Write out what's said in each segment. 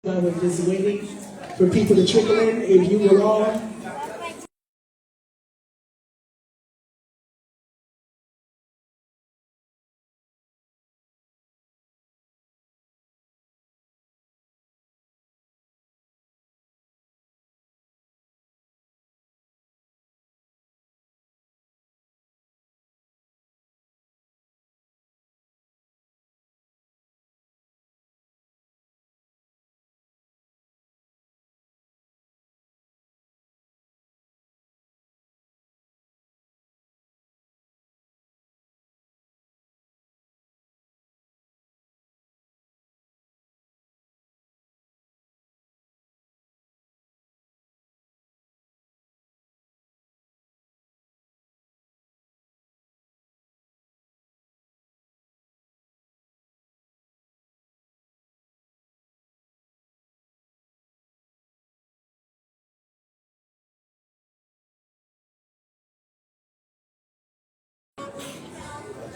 I was just waiting for people to trickle in. If you will all.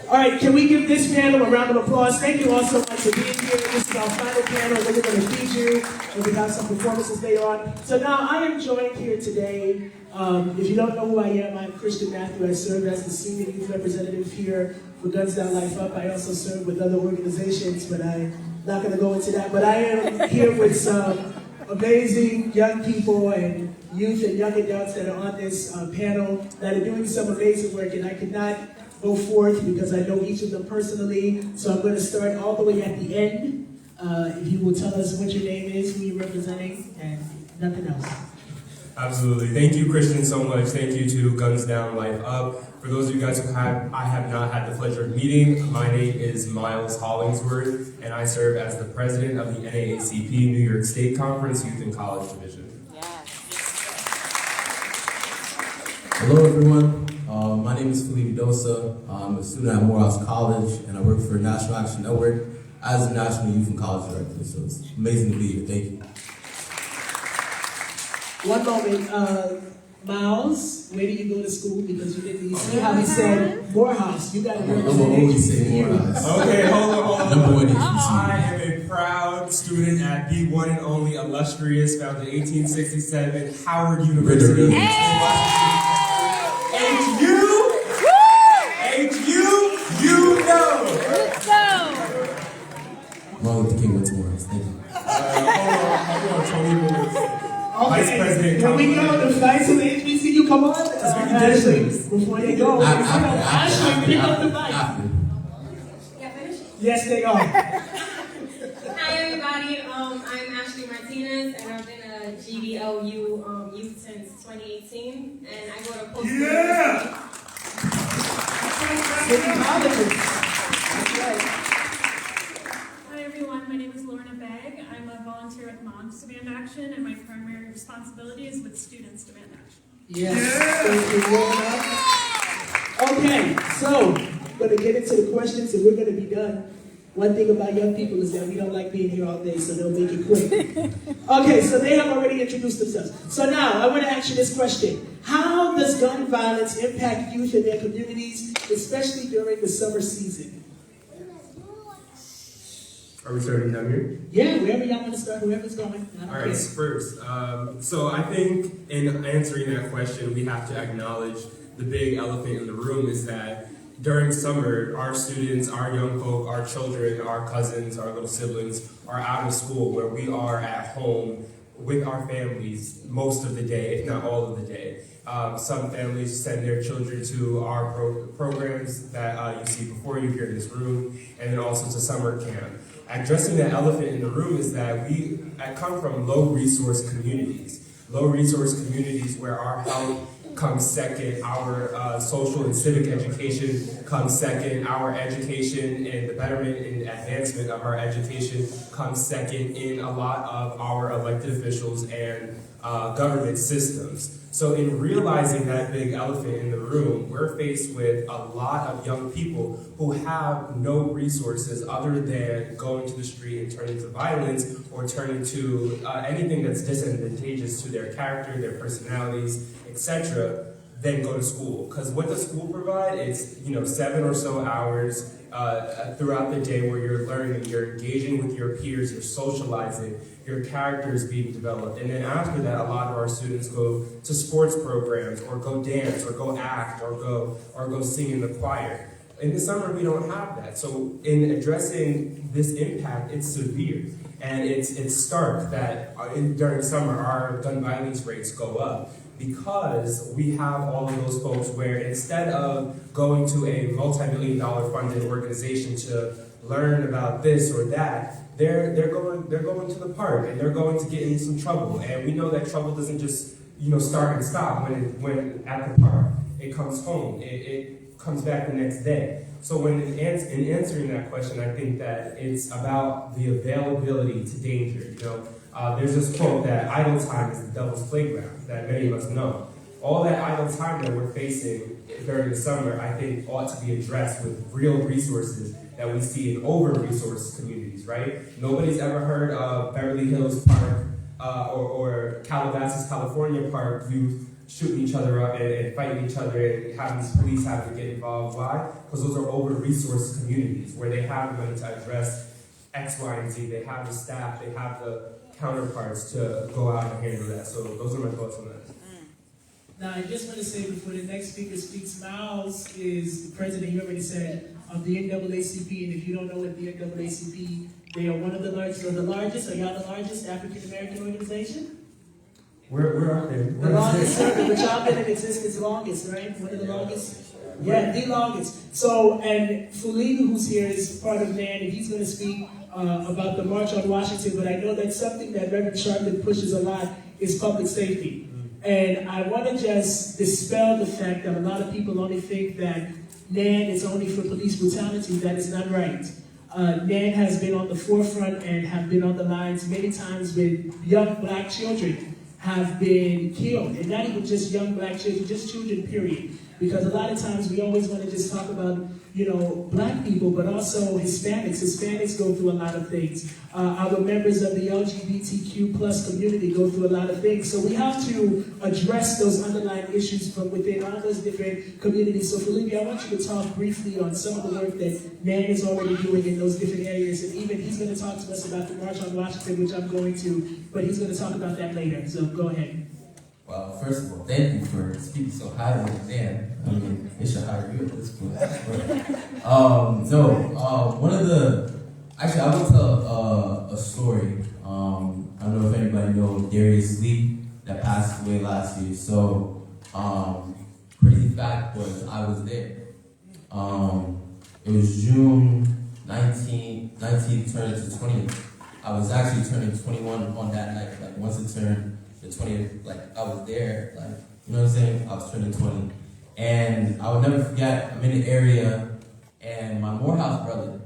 All right, can we give this panel a round of applause? Thank you all so much for being here. This is our final panel. We're going to feed you, and we have some performances later on. So now I am joined here today. If you don't know who I am, I'm Christian Matthew. I serve as the senior youth representative here for Guns Down, Life Up. I also serve with other organizations, but I'm not going to go into that. But I am here with some amazing young people and youth and young adults that are on this panel that are doing some amazing work, and I could not go forth because I know each of them personally. So I'm going to start all the way at the end. If you will tell us what your name is, who you're representing, and nothing else. Absolutely. Thank you, Christian, so much. Thank you to Guns Down, Life Up. For those of you guys who I have not had the pleasure of meeting, my name is Miles Hollingsworth, and I serve as the president of the NAACP New York State Conference Youth and College Division. Hello, everyone. My name is Felipe Dosa. I'm a student at Morehouse College, and I work for National Action Network as the National Youth and College Director. So it's amazing to be here. Thank you. One moment, Miles, where do you go to school? Because you see how he said Morehouse. You got to represent Morehouse. Okay, hold on. Number one HBCU. I am a proud student at the one and only illustrious, founded in 1867, Howard University. Martin Luther King went to Morehouse. Thank you. Hold on, Tony. Vice President. Here we go. The vice of the HBCU. Come on, Ashley. Before you go, Ashley, pick up the mic. Yes, they are. Hi, everybody. I'm Ashley Martinez, and I've been a GDLU youth since 2018, and I go to post. Yeah. City colleges. That's right. Hi everyone, my name is Lorna Bagg. I'm a volunteer with MomsDemand Action, and my primary responsibility is with StudentsDemand Action. Yes. Thank you, Lorna. Okay, so I'm going to get into the questions, and we're going to be done. One thing about young people is that we don't like being here all day, so they'll make it quick. Okay, so they have already introduced themselves. So now, I want to ask you this question. How does gun violence impact youth in their communities, especially during the summer season? Are we starting down here? Yeah, wherever y'all want to start, whoever's going. All right, first. So I think in answering that question, we have to acknowledge the big elephant in the room is that during summer, our students, our young folk, our children, our cousins, our little siblings are out of school where we are at home with our families most of the day, if not all of the day. Some families send their children to our programs that you see before you here in this room, and then also to summer camp. Addressing that elephant in the room is that I come from low-resource communities. Low-resource communities where our health comes second, our social and civic education comes second, our education and the betterment and advancement of our education comes second in a lot of our elected officials and government systems. So in realizing that big elephant in the room, we're faced with a lot of young people who have no resources other than going to the street and turning to violence or turning to anything that's disadvantageous to their character, their personalities, etc. than go to school. Because what does school provide? It's 7 or so hours throughout the day where you're learning, you're engaging with your peers, you're socializing, your character is being developed. And then after that, a lot of our students go to sports programs, or go dance, or go act, or go sing in the choir. In the summer, we don't have that. So in addressing this impact, it's severe. And it's stark that during summer, our gun violence rates go up, because we have all of those folks where instead of going to a multi-million-dollar funded organization to learn about this or that, they're going to the park, and they're going to get in some trouble. And we know that trouble doesn't just start and stop when at the park. It comes home. It comes back the next day. So in answering that question, I think that it's about the availability to danger. There's this quote that idle time is the devil's playground, that many of us know. All that idle time that we're facing during the summer, I think, ought to be addressed with real resources that we see in over-resourced communities, right? Nobody's ever heard of Beverly Hills Park or Calabasas, California Park youth shooting each other up and fighting each other and having these police having to get involved. Why? Because those are over-resourced communities where they have the money to address X, Y, and Z. They have the staff, they have the counterparts to go out and handle that. So those are my thoughts on that. Now, I just want to say before the next speaker speaks, Miles is the president, you already said, of the NAACP. And if you don't know what the NAACP, they are one of the largest, or the largest, are y'all the largest African-American organization? We're up there. The longest serving, but y'all been in existence longest, right? One of the longest? Yeah, the longest. So, and Fulidu, who's here, is part of NAN, and he's going to speak about the March on Washington, but I know that something that Reverend Sharpton pushes a lot is public safety. And I want to just dispel the fact that a lot of people only think that NAN is only for police brutality. That is not right. NAN has been on the forefront and have been on the lines many times with young black children have been killed. And not even just young black children, just children, period. Because a lot of times we always want to just talk about, black people, but also Hispanics. Hispanics go through a lot of things. Our members of the LGBTQ plus community go through a lot of things. So we have to address those underlying issues from within all those different communities. So Felipe, I want you to talk briefly on some of the work that NAN is already doing in those different areas. And even he's going to talk to us about the March on Washington, which I'm going to, but he's going to talk about that later. So go ahead. Well, first of all, thank you for speaking so highly of Dan. I mean, they should hire you at this point. One of the, actually, I will tell a story. I don't know if anybody knows Darius Lee that passed away last year. So, crazy fact was I was there. It was June 19th turning to 20th. I was actually turning 21 on that night. Like once it turned the 20th, like I was there, like, you know what I'm saying? I was turning 20. And I would never forget, I'm in the area, and my Morehouse brother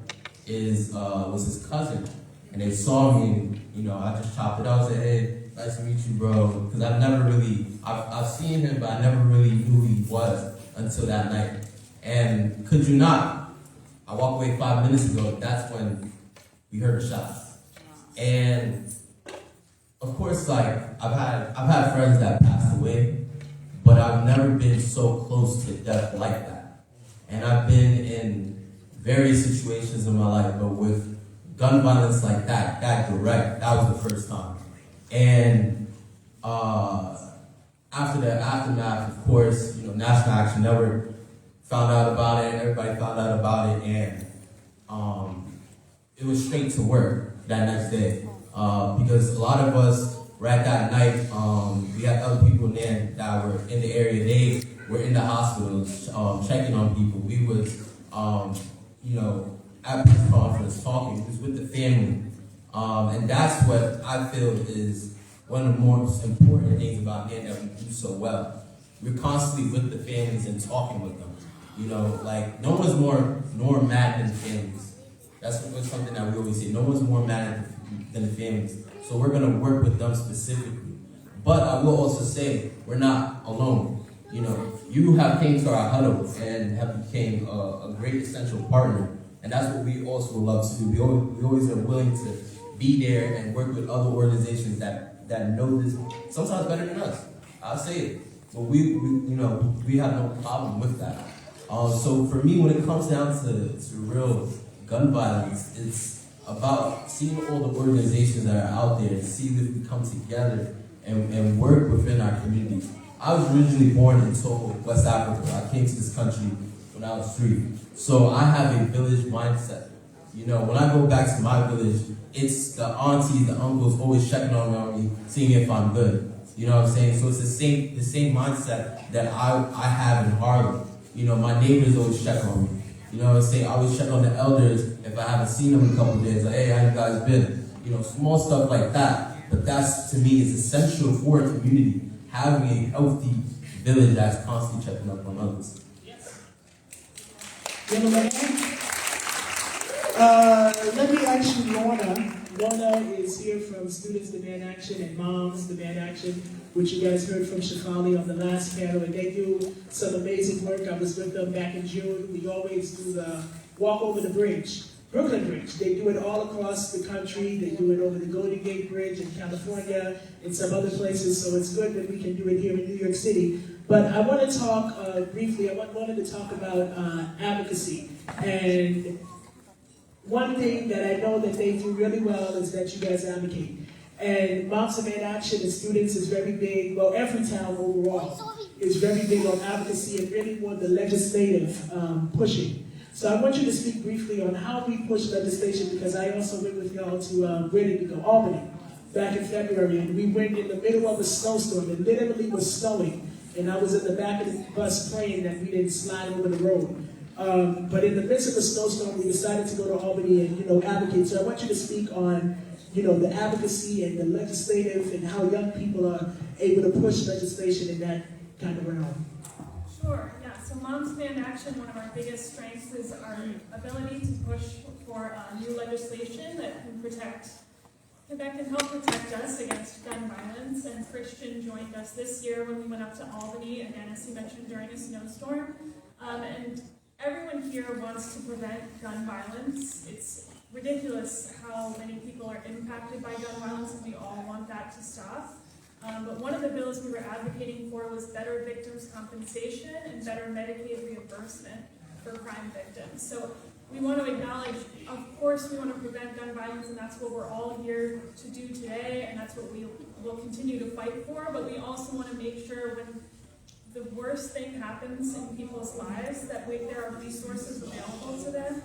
was his cousin. And they saw me, and, I just chopped it out and said, hey, nice to meet you, bro. Because I've seen him, but I never really knew who he was until that night. And could you not, I walked away 5 minutes ago, that's when we heard the shots. And of course, like, I've had friends that passed away, but I've never been so close to death like that. And I've been in various situations in my life, but with gun violence like that direct, that was the first time. And after the aftermath, of course, National Action Network found out about it, everybody found out about it, and it was straight to work that next day. Because a lot of us were at that night, we had other people then that were in the area. They were in the hospitals, checking on people. We was, at press conference talking, just with the family. And that's what I feel is one of the most important things about NYAGV that we do so well. We're constantly with the families and talking with them. Like, no one's more mad than the families. That's something that we always say. No one's more mad than the families. So we're going to work with them specifically. But I will also say, we're not alone. You have came to our huddle and have became a great essential partner. And that's what we also love to do. We always are willing to be there and work with other organizations that know this sometimes better than us. I'll say it. but we have no problem with that. So for me, when it comes down to real gun violence, it's about seeing all the organizations that are out there and seeing if we come together and work within our communities. I was originally born in Togo, West Africa. I came to this country when I was 3. So I have a village mindset. You know, when I go back to my village, it's the aunties, the uncles always checking on me, seeing if I'm good. You know what I'm saying? So it's the same mindset that I have in Harlem. You know, my neighbors always check on me. You know what I'm saying? I always check on the elders if I haven't seen them in a couple of days. Like, hey, how you guys been? You know, small stuff like that. But that's, to me, is essential for a community. Having a healthy village that's constantly checking up on others. Yes. Gentlemen, let me ask you, Lorna. Lorna is here from Students Demand Action and Moms Demand Action, which you guys heard from Shafali on the last panel, and they do some amazing work. I was with them back in June. We always do the walk over the bridge, Brooklyn Bridge. They do it all across the country. They do it over the Golden Gate Bridge in California and some other places, so it's good that we can do it here in New York City. But I want to talk briefly, wanted to talk about advocacy. And one thing that I know that they do really well is that you guys advocate. And MomsDemand Action and Students is very big, well, every town overall is very big on advocacy and really more the legislative pushing. So I want you to speak briefly on how we push legislation, because I also went with y'all to really go Albany back in February, and we went in the middle of a snowstorm. It literally was snowing, and I was in the back of the bus praying that we didn't slide over the road. But in the midst of a snowstorm, we decided to go to Albany and, advocate. So I want you to speak on, the advocacy and the legislative and how young people are able to push legislation in that kind of realm. Sure, yeah. So MomsDemand Action, one of our biggest strengths is our ability to push for new legislation that can help protect us against gun violence. And Christian joined us this year when we went up to Albany, again, as he mentioned, during a snowstorm. And everyone here wants to prevent gun violence. It's ridiculous how many people are impacted by gun violence, and we all want that to stop. But one of the bills we were advocating for was better victims' compensation and better Medicaid reimbursement for crime victims. So we want to acknowledge, of course, we want to prevent gun violence, and that's what we're all here to do today, and that's what we will continue to fight for. But we also want to make sure when the worst thing happens in people's lives, that there are resources available to them.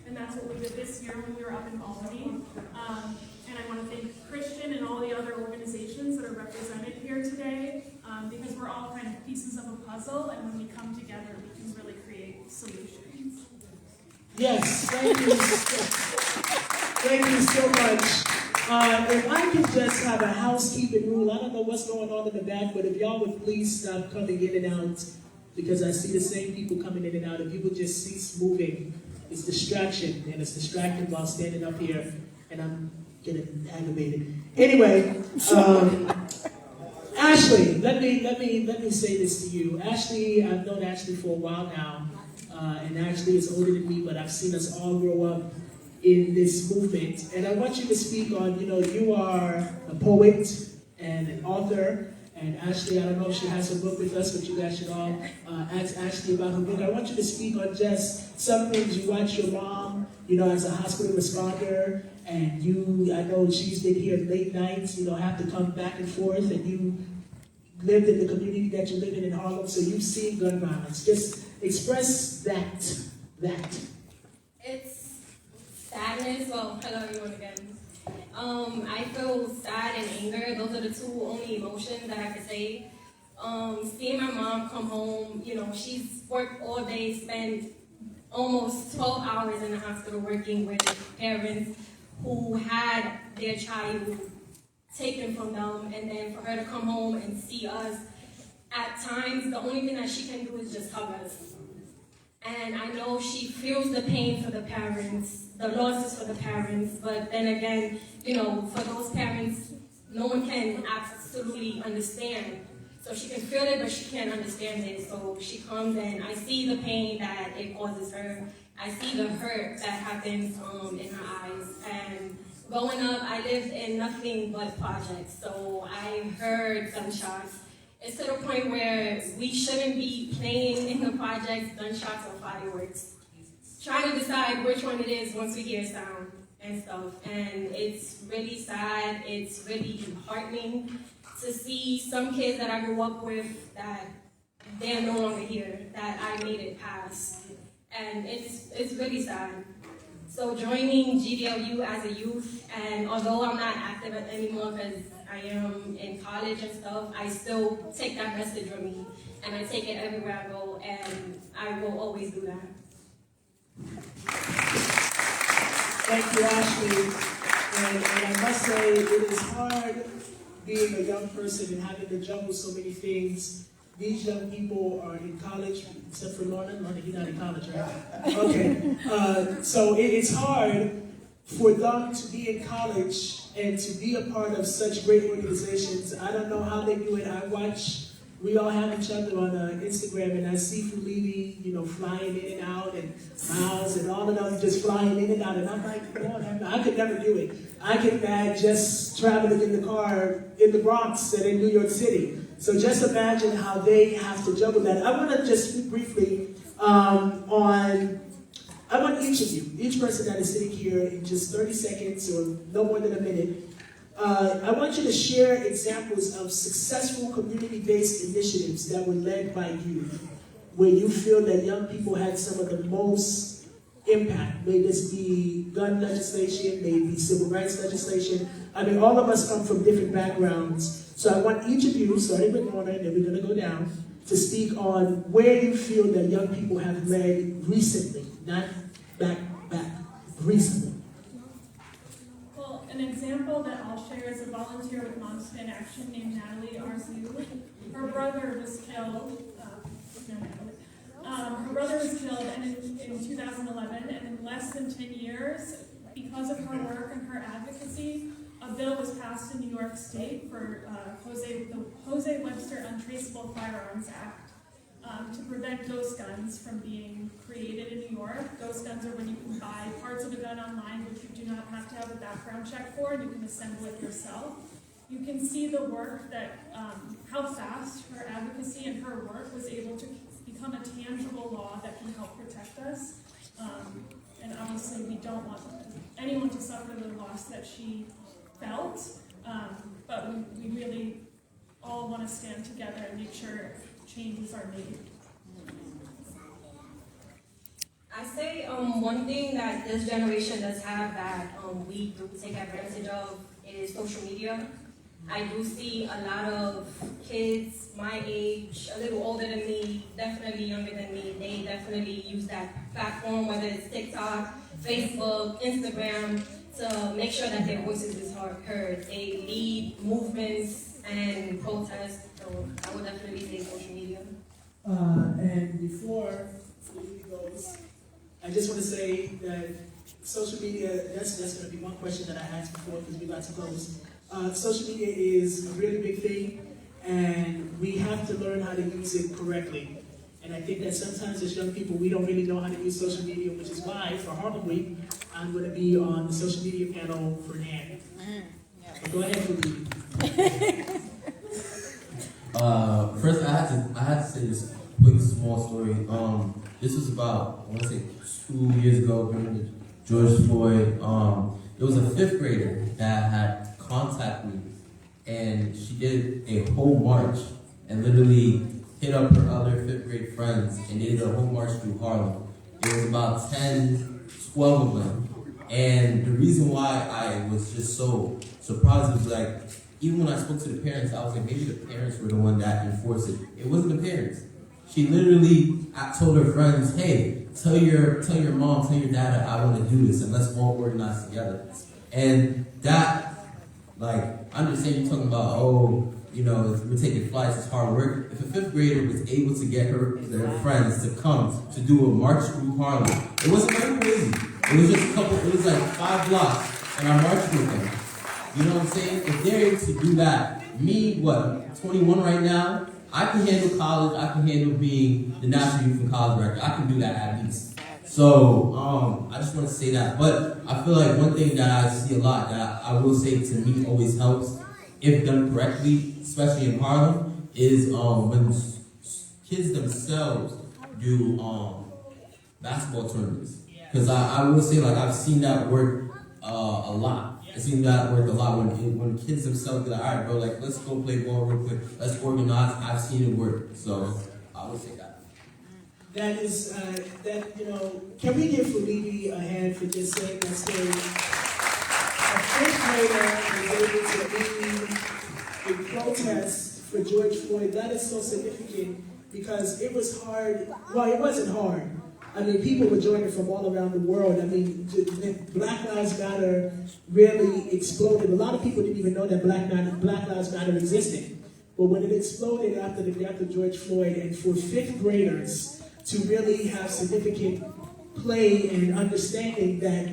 And that's what we did this year when we were up in Albany. And I want to thank Christian and all the other organizations that are represented here today, because we're all kind of pieces of a puzzle, and when we come together, we can really create solutions. Yes, thank you. Thank you so much. If I could just have a housekeeping rule, I don't know what's going on in the back, but if y'all would please stop coming in and out, because I see the same people coming in and out. If you would just cease moving, it's distraction, and it's distracting while standing up here, and I'm getting aggravated. Anyway, Ashley, let me say this to you. Ashley, I've known Ashley for a while now, and Ashley is older than me, but I've seen us all grow up in this movement. And I want you to speak on, you are a poet and an author. And Ashley, I don't know if she has her book with us, but you guys should all ask Ashley about her book. I want you to speak on just some things. You watch your mom, as a hospital responder, and I know she's been here late nights, have to come back and forth, and you lived in the community that you live in Harlem, so you've seen gun violence. Just express that. It's sadness. Well, hello everyone again. I feel sad and anger. Those are the two only emotions that I could say. Seeing my mom come home, she's worked all day, spent almost 12 hours in the hospital working with parents who had their child taken from them, and then for her to come home and see us, at times, the only thing that she can do is just hug us. And I know she feels the pain for the parents, the losses for the parents, but then again, for those parents, no one can absolutely understand. So she can feel it, but she can't understand it. So she comes and I see the pain that it causes her. I see the hurt that happens in her eyes. And growing up, I lived in nothing but projects. So I heard gunshots It's to the point where we shouldn't be playing in the projects, gunshots, or fireworks. Trying to decide which one it is once we hear sound and stuff. And it's really sad, it's really disheartening to see some kids that I grew up with that they're no longer here, that I made it past. And it's really sad. So joining GDLU as a youth, and although I'm not active anymore because I am in college and stuff, I still take that message with me. And I take it everywhere I go, and I will always do that. Thank you, Ashley. And I must say, it is hard being a young person and having to juggle so many things. These young people are in college, except for Lorna. Lorna, you're not in college, right? Okay. So it's hard for them to be in college and to be a part of such great organizations. I don't know how they do it. I watch, we all have each other on Instagram, and I see Fulivi, flying in and out, and Miles, and all of them just flying in and out. And I'm like, I could never do it. I get mad just traveling in the car in the Bronx and in New York City. So just imagine how they have to juggle that. I want to just speak briefly I want each of you, each person that is sitting here in just 30 seconds or no more than a minute, I want you to share examples of successful community-based initiatives that were led by you, where you feel that young people had some of the most impact. May this be gun legislation, may it be civil rights legislation. I mean, all of us come from different backgrounds. So I want each of you, starting with Lorna, and then we're going to go down, to speak on where you feel that young people have led recently, not back, recently. Well, an example that I'll share is a volunteer with MomsDemand Action named Natalie Arzu. Her brother was killed. Her brother was killed in 2011, and in less than 10 years, because of her work and her advocacy, a bill was passed in New York State for the Jose Webster Untraceable Firearms Act to prevent ghost guns from being created in New York. Ghost guns are when you can buy parts of a gun online which you do not have to have a background check for, and you can assemble it yourself. You can see the work that, how fast her advocacy and her work was able to become a tangible law that can help protect us. And obviously we don't want anyone to suffer the loss that she felt, but we really all want to stand together and make sure changes are made. I say one thing that this generation does have that we do take advantage of is social media. I do see a lot of kids my age, a little older than me, definitely younger than me, they definitely use that platform, whether it's TikTok, Facebook, Instagram, to make sure that their voices is heard. They lead movements and protests, so I would definitely say social media. And before we goes, I just want to say that social media, that's going to be one question that I asked before because we got to close. Social media is a really big thing, and we have to learn how to use it correctly. And I think that sometimes as young people, we don't really know how to use social media, which is why for Harlem Week, I'm going to be on the social media panel for NAN. So go ahead, Louis. First, I had to say this quick small story. This was about, I want to say 2 years ago during the George Floyd. There was a 5th grader that had contacted me, and she did a whole march and literally hit up her other 5th grade friends, and they did a whole march through Harlem. It was about 10, 12 of them. And the reason why I was just so surprised was like, even when I spoke to the parents, I was like, maybe the parents were the one that enforced it. It wasn't the parents. She literally told her friends, hey, tell your mom, tell your dad that I want to do this, and let's all organize together. And that, like, I understand you're talking about, we're taking flights, it's hard work. If a 5th grader was able to get their friends to come to do a march through Harlem, it wasn't very crazy. It was just it was like 5 blocks, and I marched with them. You know what I'm saying? If they're able to do that, me, 21 right now, I can handle college, I can handle being the National Youth and College Director. I can do that at least. So, I just want to say that. But I feel like one thing that I see a lot that I will say to me always helps, if done correctly, especially in Harlem, is when kids themselves do basketball tournaments. Because I will say, like, I've seen that work a lot. I've seen that work a lot when kids themselves be like, all right, bro, like, let's go play ball real quick. Let's organize. I've seen it work. So I would say that. That is, can we give Felipe a hand for just saying that story? A fifth grader was able to lead a protest for George Floyd. That is so significant because it was hard. Well, it wasn't hard. I mean, people were joining from all around the world. I mean, Black Lives Matter really exploded. A lot of people didn't even know that Black Lives Matter existed. But when it exploded after the death of George Floyd, and for fifth graders to really have significant play and understanding that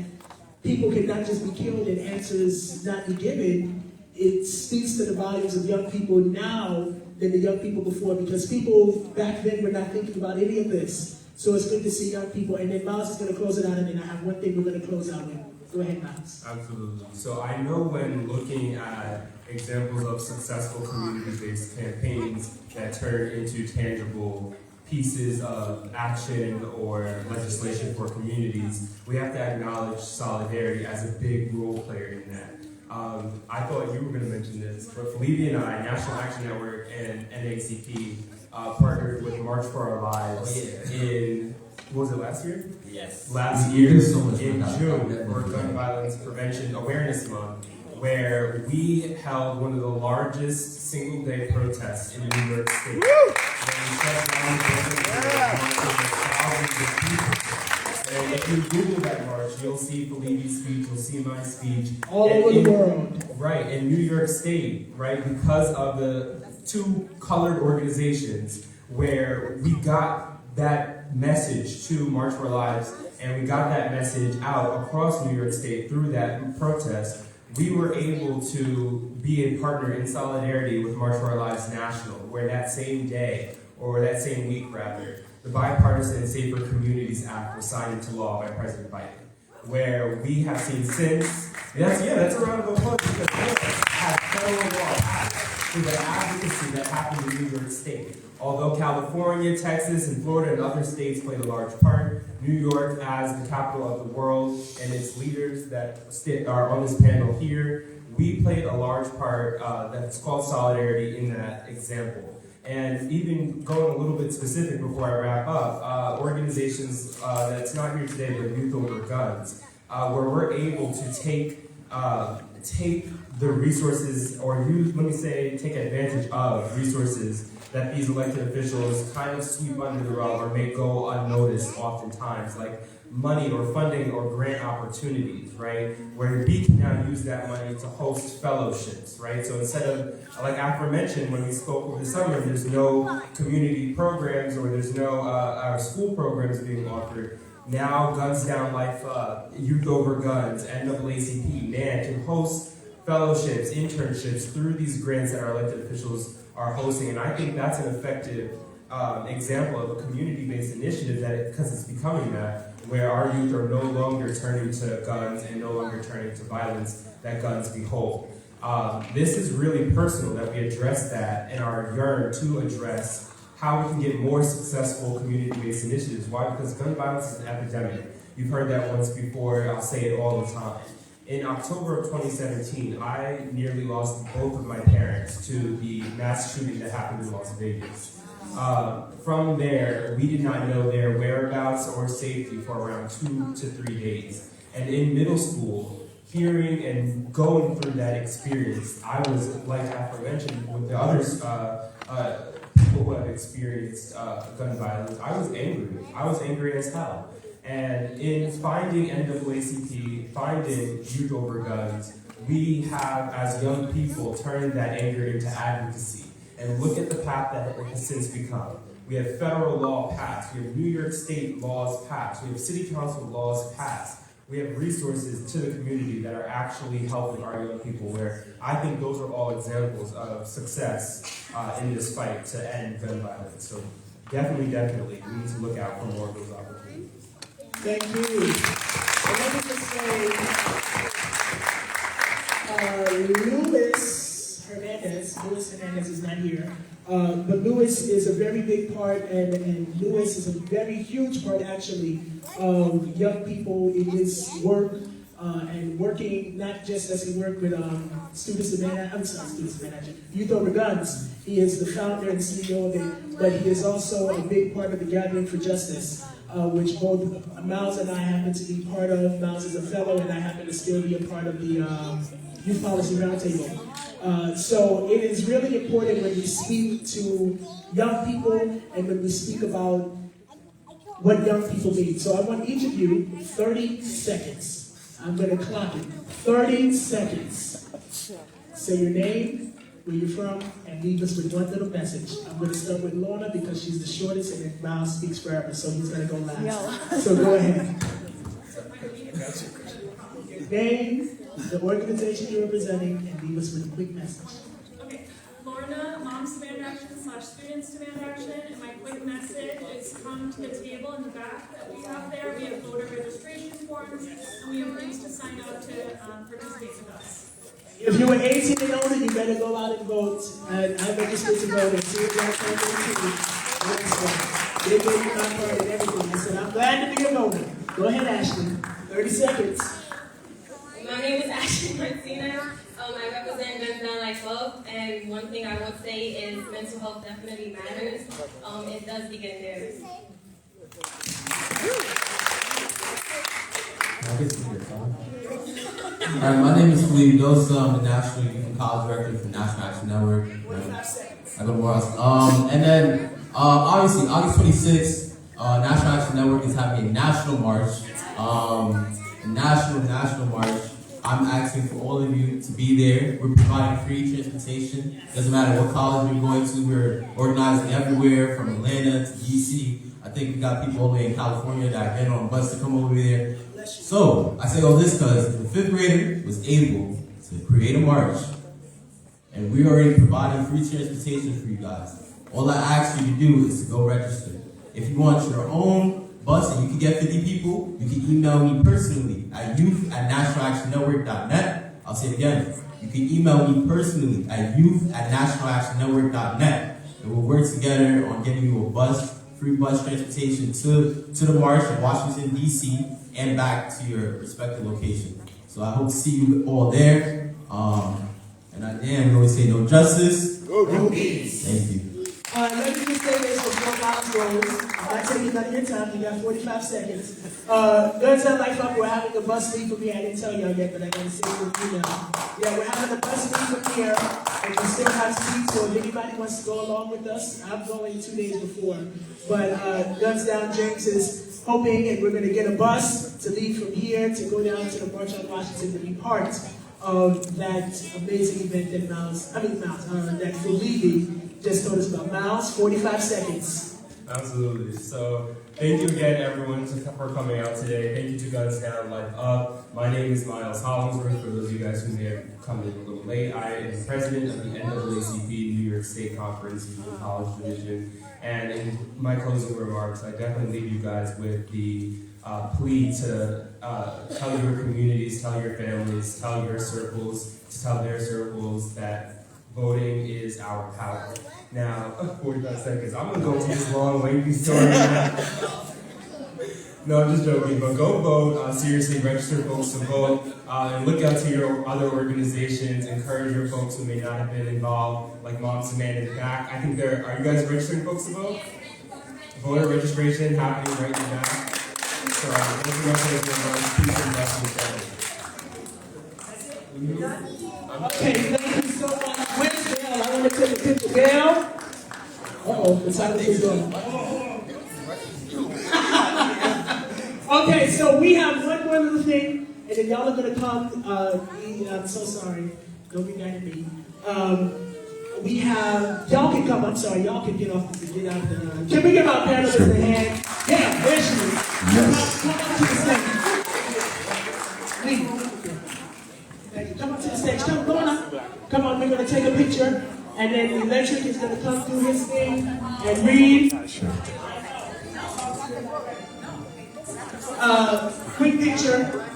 people cannot just be killed and answers not be given, it speaks to the volumes of young people now than the young people before, because people back then were not thinking about any of this. So it's good to see young people. And then Miles is going to close it out, and then I have one thing we're going to close out with. Go ahead, Miles. Absolutely. So I know when looking at examples of successful community-based campaigns that turn into tangible pieces of action or legislation for communities, we have to acknowledge solidarity as a big role player in that. I thought you were going to mention this, but Felipe and I, National Action Network and NAACP, partnered with March for Our Lives in, what was it, last year? Yes. Last year in June for Gun Violence Prevention Awareness Month, where we held one of the largest single-day protests in New York State. Where we shut down thousands of people. And if you Google that march, you'll see Felipe's speech, you'll see my speech. All over the world. Right, in New York State, right, because of the two colored organizations where we got that message to March for Our Lives, and we got that message out across New York State through that protest, we were able to be a partner in solidarity with March for Our Lives National, where that same day, or that same week rather, the Bipartisan Safer Communities Act was signed into law by President Biden, where we have seen since, that's a round of applause because we have federal law passed through the advocacy that happened in New York State. Although California, Texas, and Florida and other states played a large part, New York as the capital of the world and its leaders that are on this panel here, we played a large part that's called solidarity in that example. And even going a little bit specific before I wrap up, organizations that's not here today, but Youth Over Guns, where we're able to take the resources, or take advantage of resources that these elected officials kind of sweep under the rug or make go unnoticed oftentimes, like money or funding or grant opportunities, right? Where we can now use that money to host fellowships, right? So instead of, like aforementioned, when we spoke over the summer, there's no community programs or there's no our school programs being offered. Now Guns Down Life, Youth Over Guns, NAACP, NAN can host fellowships, internships through these grants that our elected officials are hosting, and I think that's an effective example of a community-based initiative because it's becoming that, where our youth are no longer turning to guns and no longer turning to violence that guns behold. This is really personal that we address that in our yearn to address how we can get more successful community-based initiatives. Why? Because gun violence is an epidemic. You've heard that once before, I'll say it all the time. In October of 2017, I nearly lost both of my parents to the mass shooting that happened in Las Vegas. From there, we did not know their whereabouts or safety for around 2 to 3 days. And in middle school, hearing and going through that experience, I was, like aforementioned, with the others, people who have experienced gun violence, I was angry. I was angry as hell. And in finding NAACP, finding Youth Over Guns, we have, as young people, turned that anger into advocacy. And look at the path that it has since become. We have federal law passed. We have New York State laws passed. We have city council laws passed. We have resources to the community that are actually helping our young people, where I think those are all examples of success in this fight to end gun violence. So definitely, we need to look out for more of those opportunities. Thank you. And let me just say, Lewis Louis Hernandez is not here. But Louis is a very big part, and Louis is a very huge part, actually, of young people in his work, and working not just as he worked with StudentsDemand, Youth Over Guns. He is the founder and CEO of it, but he is also a big part of the Gathering for Justice, which both Miles and I happen to be part of. Miles is a fellow, and I happen to still be a part of the Youth Policy Roundtable. So it is really important when we speak to young people and when we speak about what young people need. So I want each of you 30 seconds. I'm going to clock it. 30 seconds. Say your name, where you're from, and leave us with one little message. I'm going to start with Lorna because she's the shortest, and then Miles speaks forever, so he's going to go last. So go ahead. Name, the organization you're representing, and leave us with a quick message. Okay, Lorna, MomsDemand Action / StudentsDemand Action, and my quick message is come to the table in the back that we have there. We have voter registration forms, and we have links to sign up to participate with us. If you were 18 and older, you better go out and vote. I registered to vote and see if y'all can They gave me my card and everything. I said, I'm glad to be a voter. Go ahead, Ashley. 30 seconds. My name is Ashley Martinez. I represent Guns Down Like Love, and one thing I would say is mental health definitely matters. It does begin there. Alright, my name is Felipe Dosa. I'm the National Youth and College Director for National Action Network. I go to Morris. And then, obviously, August 26th, National Action Network is having a national march. A national march. I'm asking for all of you to be there. We're providing free transportation. Doesn't matter what college you're going to. We're organizing everywhere from Atlanta to DC. I think we got people over in California that are getting on a bus to come over there. So, I say all this because the 5th grader was able to create a march, and we're already providing free transportation for you guys. All I ask you to do is to go register. If you want your own bus and you can get 50 people, you can email me personally at youth@nationalactionnetwork.net. I'll say it again. You can email me personally at youth@nationalactionnetwork.net, and we'll work together on getting you a bus, free bus transportation to the march in Washington, D.C., and back to your respective location. So I hope to see you all there. And I am going to say no justice, no peace. Thank you. Let me just say this before Miles goes. I'm not taking none of your time. You got 45 seconds. Guns Down Like Love, we're having a bus leave from here. I didn't tell y'all yet, but I got to say it with you now. Yeah, we're having a bus leave from here, and we still have seats. So if anybody wants to go along with us, I'm going 2 days before. But Guns Down James is hoping, and we're going to get a bus to leave from here to go down to the March on Washington to be part of that amazing event that that Felipe just told us about. Miles, 45 seconds. Absolutely. So thank you again, everyone, for coming out today. Thank you to Guns Down Like Up. My name is Miles Hollingsworth. For those of you guys who may have come in a little late, I am the president of the NYAGV New York State Conference Youth College Division. And in my closing remarks, I definitely leave you guys with the plea to tell your communities, tell your families, tell your circles, to tell their circles that voting is our power. Now, 45 seconds. I'm going to go to this long, lengthy story now. No, I'm just joking, but go vote. Seriously, register folks to vote. And look out to your other organizations. Encourage your folks who may not have been involved, like MomsDemand in the back. I think are you guys registering folks to vote? Voter registration happening right in the back. So, thank you much for peace and blessings. Okay, thank you so much. Where's Gail? I want to take a picture. Gail? Uh-oh, the silence is going. Okay, so we have one more little thing, and then y'all are going to come. I'm so sorry. Don't be mad at me. We have, y'all can come, I'm sorry, y'all can get off, get out the, can we give our panelists a hand? Yeah, there she is. Yes. Come up to the stage. Thank you. Come up to the stage. Come on. Come on, we're going to take a picture, and then Electric is going to come through his thing and read. Quick picture.